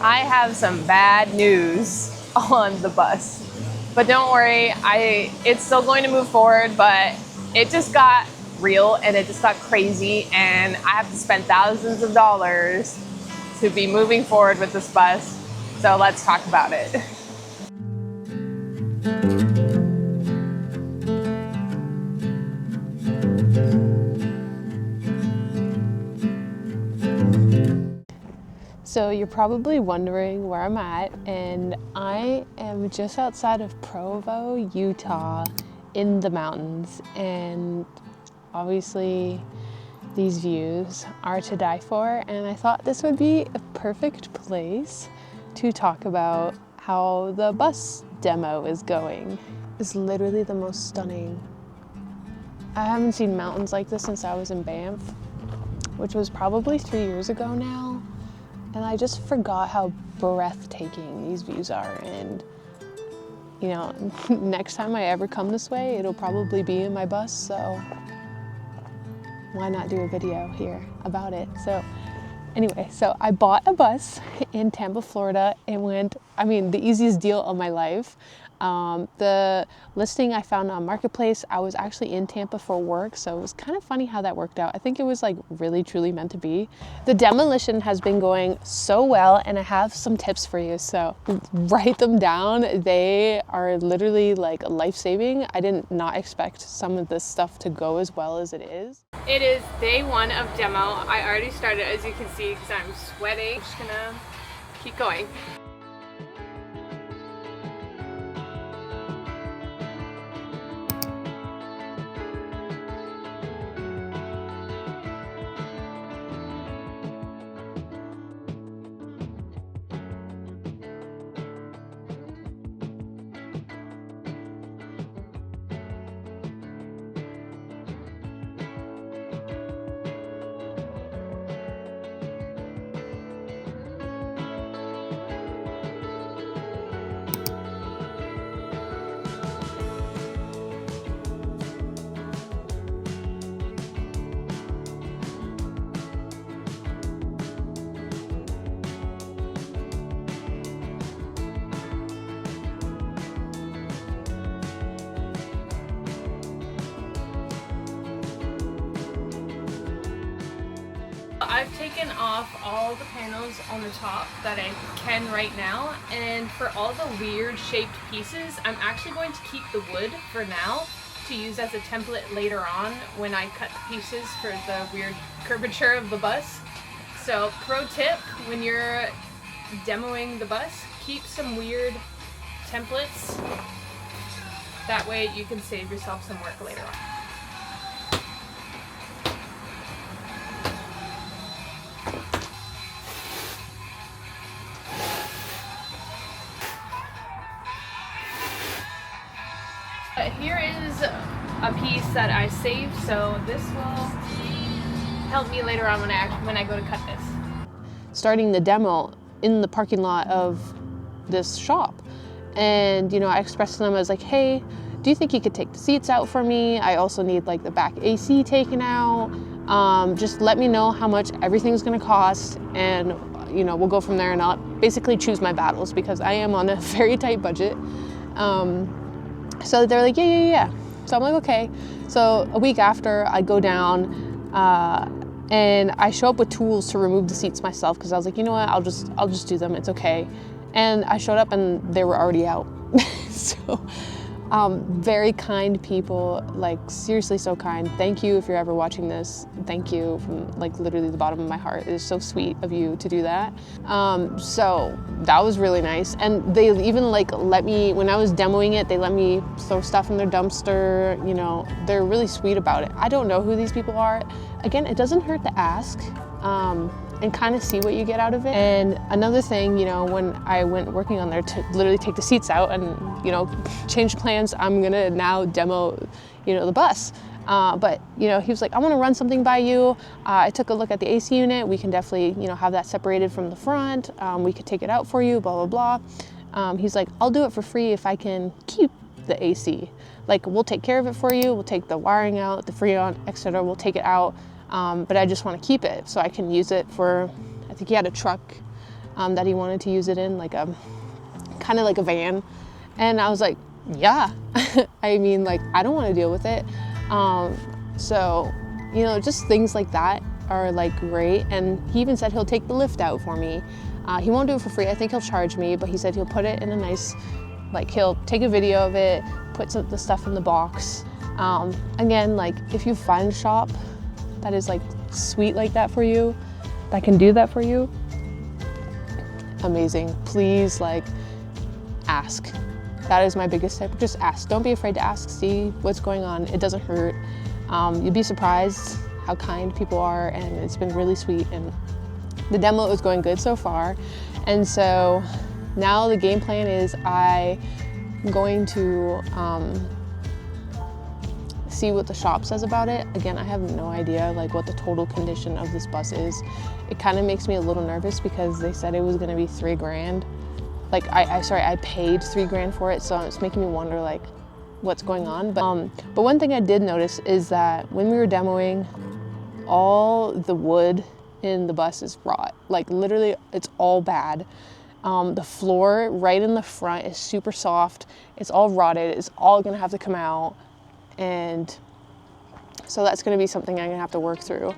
I have some bad news on the bus. But don't worry, it's still going to move forward, but it just got real and it just got crazy, and I have to spend thousands of dollars to be moving forward with this bus. So let's talk about it. So you're probably wondering where I'm at, and I am just outside of Provo, Utah, in the mountains, and obviously these views are to die for, and I thought this would be a perfect place to talk about how the bus demo is going. It's literally the most stunning. I haven't seen mountains like this since I was in Banff, which was probably 3 years ago now. And I just forgot how breathtaking these views are. And, you know, next time I ever come this way, it'll probably be in my bus. So why not do a video here about it? So anyway, so I bought a bus in Tampa, Florida, and went, I mean, the easiest deal of my life. The listing I found on Marketplace, I was actually in Tampa for work, so it was kind of funny how that worked out. I think it was like really truly meant to be. The demolition has been going so well, and I have some tips for you, so write them down. They are literally like life-saving. I did not expect some of this stuff to go as well as it is. It is day one of demo. I already started, as you can see, because I'm sweating. I'm just gonna keep going. I've taken off all the panels on the top that I can right now, and for all the weird shaped pieces, I'm actually going to keep the wood for now to use as a template later on when I cut the pieces for the weird curvature of the bus. So pro tip, when you're demoing the bus, keep some weird templates. That way you can save yourself some work later on. Here is a piece that I saved, so this will help me later on when I go to cut this. Starting the demo in the parking lot of this shop, and you know, I expressed to them, I was like, hey, do you think you could take the seats out for me? I also need like the back AC taken out. Just let me know how much everything's gonna cost, and you know, we'll go from there, and I'll basically choose my battles because I am on a very tight budget. So they're like, yeah. So I'm like, okay. So a week after, I go down and I show up with tools to remove the seats myself because I was like, you know what, I'll just do them. It's okay. And I showed up and they were already out. So very kind people, like seriously so kind. Thank you if you're ever watching this. Thank you from like literally the bottom of my heart. It is so sweet of you to do that. So that was really nice. And they even like let me, when I was demoing it, they let me throw stuff in their dumpster. You know, they're really sweet about it. I don't know who these people are. Again, it doesn't hurt to ask. And kind of see what you get out of it. And another thing, you know, when I went working on there to literally take the seats out and, you know, change plans, I'm gonna now demo, you know, the bus. But, you know, he was like, I wanna run something by you. I took a look at the AC unit. We can definitely, you know, have that separated from the front. We could take it out for you, blah, blah, blah. He's like, I'll do it for free if I can keep the AC. Like, we'll take care of it for you. We'll take the wiring out, the freon, etc. We'll take it out. But I just want to keep it so I can use it for, I think he had a truck that he wanted to use it in, like a kind of like a van. And I was like, yeah. I mean, like, I don't want to deal with it. So, you know, just things like that are like great. And he even said he'll take the lift out for me. He won't do it for free. I think he'll charge me, but he said he'll put it in a nice, like, he'll take a video of it, put some of the stuff in the box. Again, like, if you find a shop that is like sweet like that for you, that can do that for you, amazing. Please, like, ask. That is my biggest tip. Just ask. Don't be afraid to ask. See what's going on. It doesn't hurt. You'd be surprised how kind people are, and it's been really sweet. And the demo is going good so far. And so now the game plan is I'm going to see what the shop says about it. Again, I have no idea like what the total condition of this bus is. It kind of makes me a little nervous because they said it was going to be $3 grand. Like I paid $3 grand for it, so it's making me wonder like what's going on. But one thing I did notice is that when we were demoing, all the wood in the bus is rot. Like literally, it's all bad. The floor right in the front is super soft. It's all rotted. It's all gonna have to come out, and so that's gonna be something I'm gonna have to work through.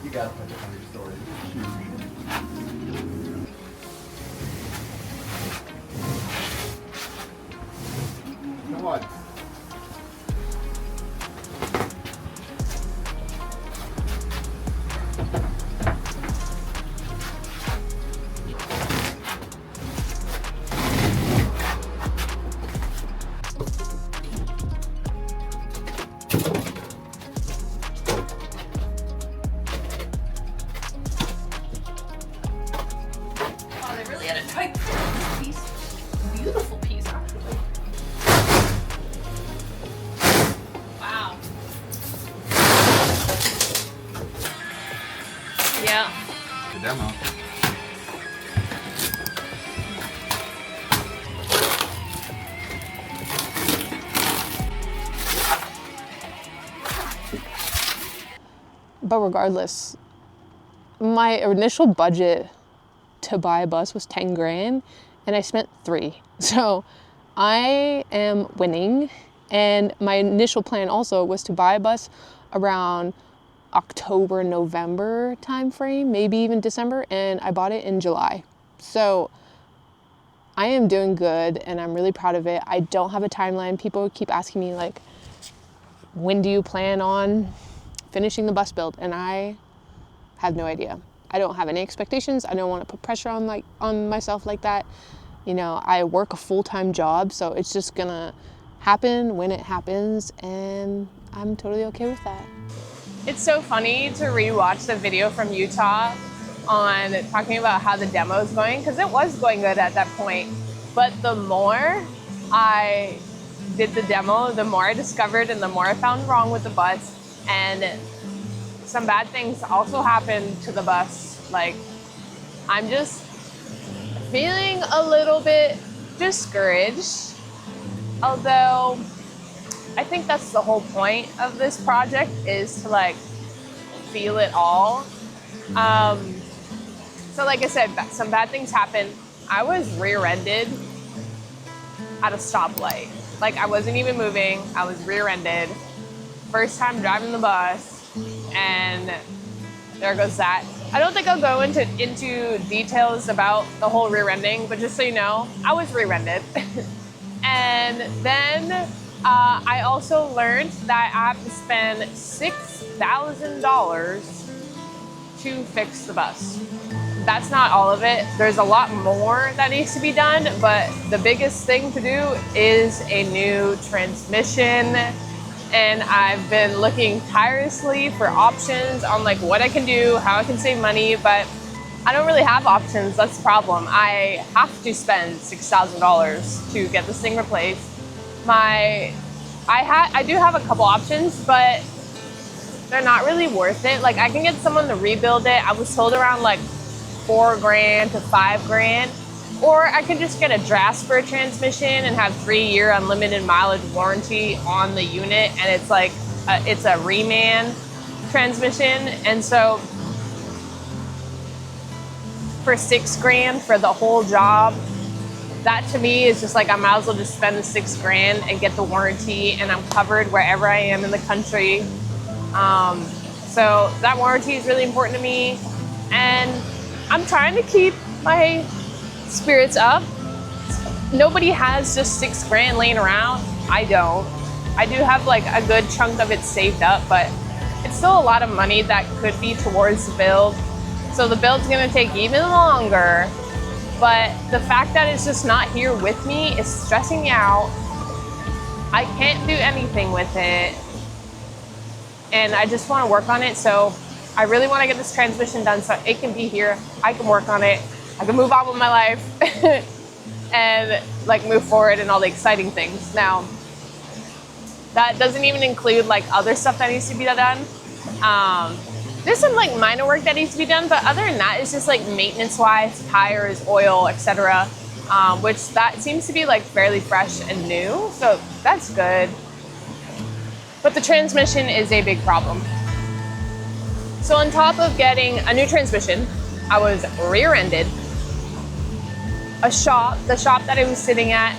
You gotta put this on your story. Come on. Wow, they really had a tight fit on this piece. Beautiful piece, actually. Wow. Yeah. The demo. But regardless, my initial budget to buy a bus was 10 grand and I spent 3. So I am winning. And my initial plan also was to buy a bus around October, November timeframe, maybe even December, and I bought it in July. So I am doing good and I'm really proud of it. I don't have a timeline. People keep asking me like, when do you plan on finishing the bus build? And I have no idea. I don't have any expectations. I don't want to put pressure on myself like that. You know, I work a full-time job, so it's just gonna happen when it happens, and I'm totally okay with that. It's so funny to rewatch the video from Utah on talking about how the demo is going, because it was going good at that point. But the more I did the demo, the more I discovered and the more I found wrong with the bus. And some bad things also happened to the bus. Like, I'm just feeling a little bit discouraged. Although, I think that's the whole point of this project, is to like feel it all. So like I said, some bad things happened. I was rear-ended at a stoplight. Like, I wasn't even moving, I was rear-ended. First time driving the bus, and there goes that. I don't think I'll go into details about the whole rear-ending, but just so you know, I was rear-ended. And then I also learned that I have to spend $6,000 to fix the bus. That's not all of it. There's a lot more that needs to be done, but the biggest thing to do is a new transmission. And I've been looking tirelessly for options on like what I can do, how I can save money, but I don't really have options. That's the problem. I have to spend $6,000 to get this thing replaced. I do have a couple options, but they're not really worth it. Like, I can get someone to rebuild it. I was told around like $4 grand to $5 grand. Or I could just get a Jasper transmission and have 3-year unlimited mileage warranty on the unit, and it's like it's a reman transmission. And so for $6 grand for the whole job, that to me is just like, I might as well just spend the $6 grand and get the warranty, and I'm covered wherever I am in the country. So that warranty is really important to me, and I'm trying to keep my spirits up. Nobody has just $6 grand laying around. I don't. I do have like a good chunk of it saved up, but it's still a lot of money that could be towards the build. So the build's gonna take even longer, but the fact that it's just not here with me is stressing me out. I can't do anything with it, and I just wanna work on it. So I really wanna get this transmission done so it can be here. I can work on it. I can move on with my life and like move forward and all the exciting things. Now, that doesn't even include like other stuff that needs to be done. There's some like minor work that needs to be done, but other than that, it's just like maintenance wise, tires, oil, etc. Which that seems to be like fairly fresh and new, so that's good. But the transmission is a big problem. So on top of getting a new transmission, I was rear-ended. The shop that I was sitting at,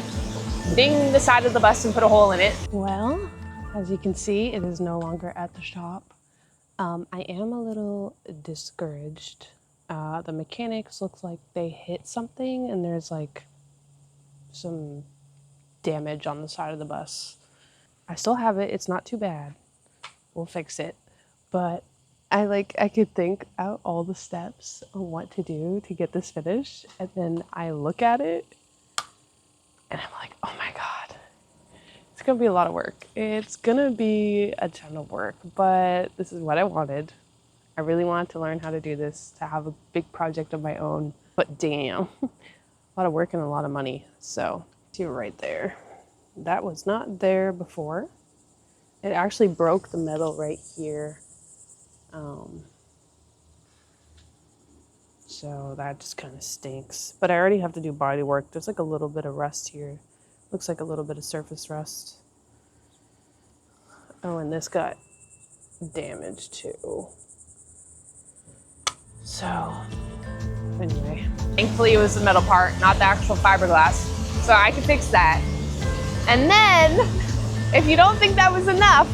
dinged the side of the bus and put a hole in it. Well, as you can see, it is no longer at the shop. I am a little discouraged. The mechanics looks like they hit something and there's like some damage on the side of the bus. I still have it, it's not too bad. We'll fix it. But I could think out all the steps on what to do to get this finished, and then I look at it and I'm like, oh my God, it's gonna be a lot of work. It's gonna be a ton of work, but this is what I wanted. I really wanted to learn how to do this, to have a big project of my own, but damn, a lot of work and a lot of money. So, see right there, that was not there before. It actually broke the metal right here. So that just kind of stinks. But I already have to do body work. There's like a little bit of rust here. Looks like a little bit of surface rust. Oh, and this got damaged too. So, anyway. Thankfully it was the metal part, not the actual fiberglass. So I could fix that. And then, if you don't think that was enough,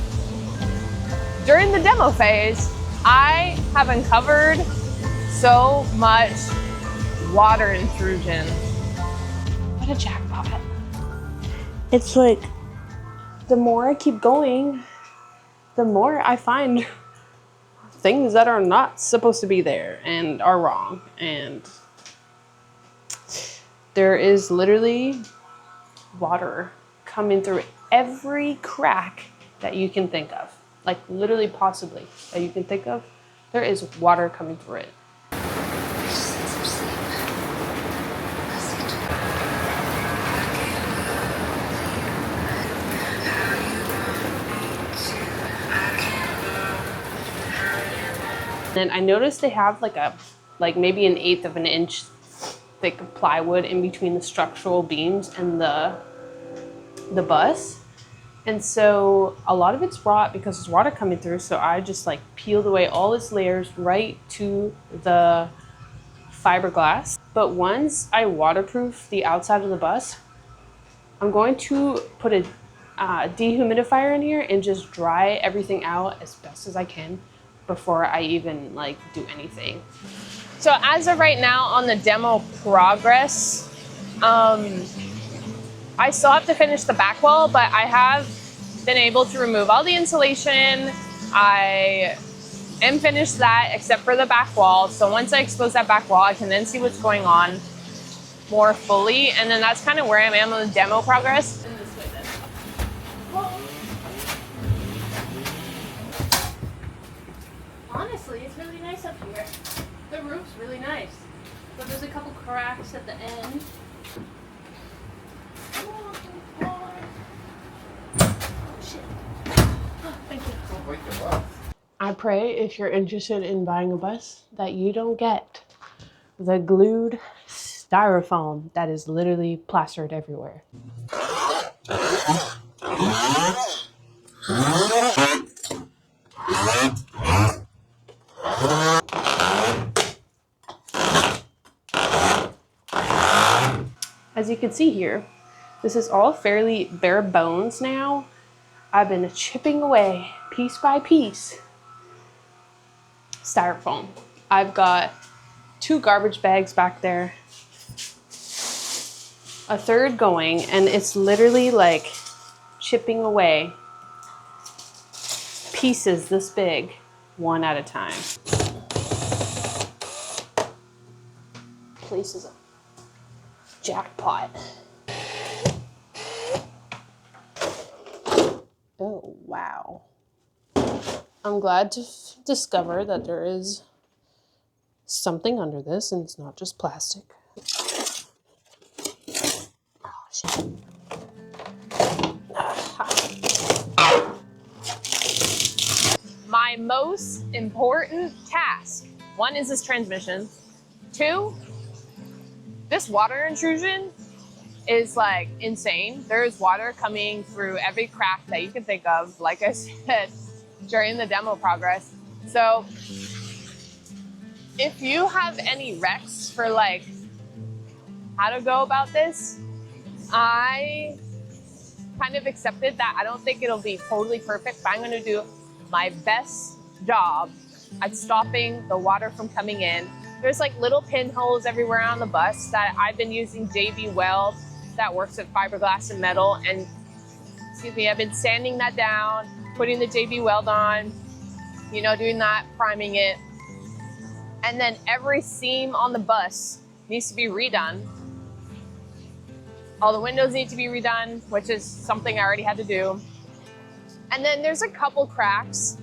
during the demo phase, I have uncovered so much water intrusion. What a jackpot. It's like, the more I keep going, the more I find things that are not supposed to be there and are wrong. And there is literally water coming through every crack that you can think of. Like literally, possibly, that you can think of, there is water coming through it. And I noticed they have like maybe an 1/8 of an inch thick plywood in between the structural beams and the bus. And so a lot of it's rot because there's water coming through. So I just like peeled away all its layers right to the fiberglass. But once I waterproof the outside of the bus, I'm going to put a dehumidifier in here and just dry everything out as best as I can before I even like do anything. So as of right now on the demo progress, I still have to finish the back wall, but I have been able to remove all the insulation. I am finished that except for the back wall. So once I expose that back wall, I can then see what's going on more fully. And then that's kind of where I am on the demo progress. Honestly, it's really nice up here. The roof's really nice, but there's a couple cracks at the end. Thank you. I pray if you're interested in buying a bus that you don't get the glued styrofoam that is literally plastered everywhere. as you can see here, this is all fairly bare bones now. I've been chipping away piece by piece. Styrofoam. I've got 2 garbage bags back there, a third going, and it's literally like chipping away pieces this big, one at a time. Place is a jackpot. Oh, wow. I'm glad to discover that there is something under this and it's not just plastic. Oh, shit. My most important task. 1 is this transmission. 2, this water intrusion is like insane. There's water coming through every crack that you can think of, like I said, during the demo progress. So if you have any recs for like how to go about this, I kind of accepted that I don't think it'll be totally perfect, but I'm gonna do my best job at stopping the water from coming in. There's like little pinholes everywhere on the bus that I've been using JV weld that works with fiberglass and metal, and excuse me, I've been sanding that down, putting the JV weld on, you know, doing that, priming it. And then every seam on the bus needs to be redone. All the windows need to be redone, which is something I already had to do. And then there's a couple cracks,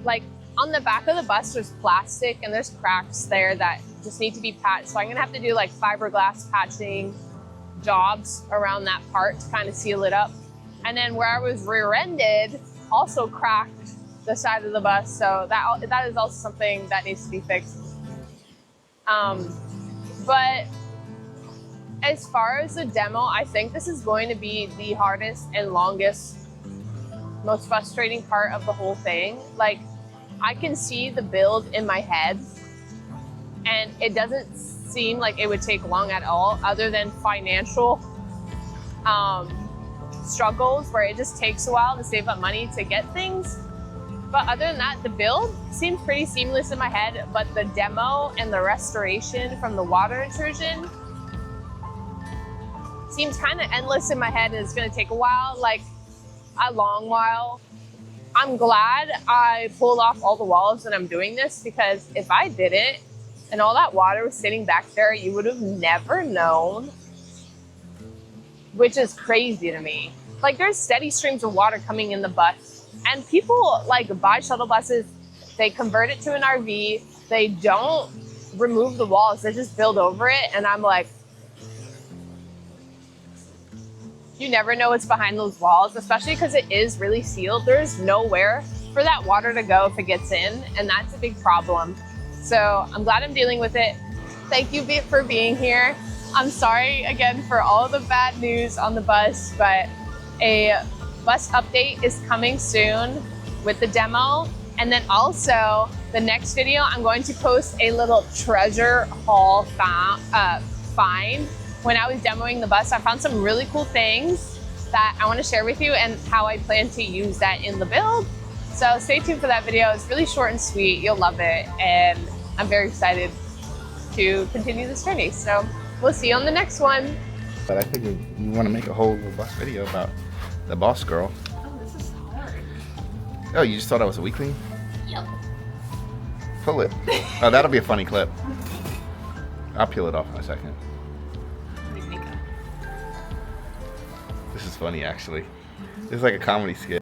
like on the back of the bus, there's plastic and there's cracks there that just need to be patched. So I'm gonna have to do like fiberglass patching jobs around that part to kind of seal it up. And then where I was rear-ended, also cracked the side of the bus. So that is also something that needs to be fixed. But as far as the demo, I think this is going to be the hardest and longest, most frustrating part of the whole thing. Like, I can see the build in my head and it doesn't seem like it would take long at all, other than financial struggles where it just takes a while to save up money to get things. But other than that, the build seems pretty seamless in my head, but the demo and the restoration from the water intrusion seems kind of endless in my head, and it's gonna take a while, like a long while. I'm glad I pulled off all the walls and I'm doing this, because if I didn't and all that water was sitting back there, you would have never known, which is crazy to me. Like, there's steady streams of water coming in the bus, and people like buy shuttle buses, they convert it to an RV, they don't remove the walls, they just build over it. And I'm like, you never know what's behind those walls, especially because it is really sealed. There's nowhere for that water to go if it gets in, and that's a big problem. So I'm glad I'm dealing with it. Thank you for being here. I'm sorry again for all the bad news on the bus, but a bus update is coming soon with the demo. And then also the next video, I'm going to post a little treasure haul find. When I was demoing the bus, I found some really cool things that I want to share with you and how I plan to use that in the build. So stay tuned for that video. It's really short and sweet. You'll love it. And I'm very excited to continue this journey. So we'll see you on the next one. But I think we want to make a whole bus video about the boss girl. Oh, this is hard. Oh, you just thought I was a weakling? Yep. Pull it. Oh, that'll be a funny clip. I'll peel it off in a second. This is funny, actually. This is like a comedy skit.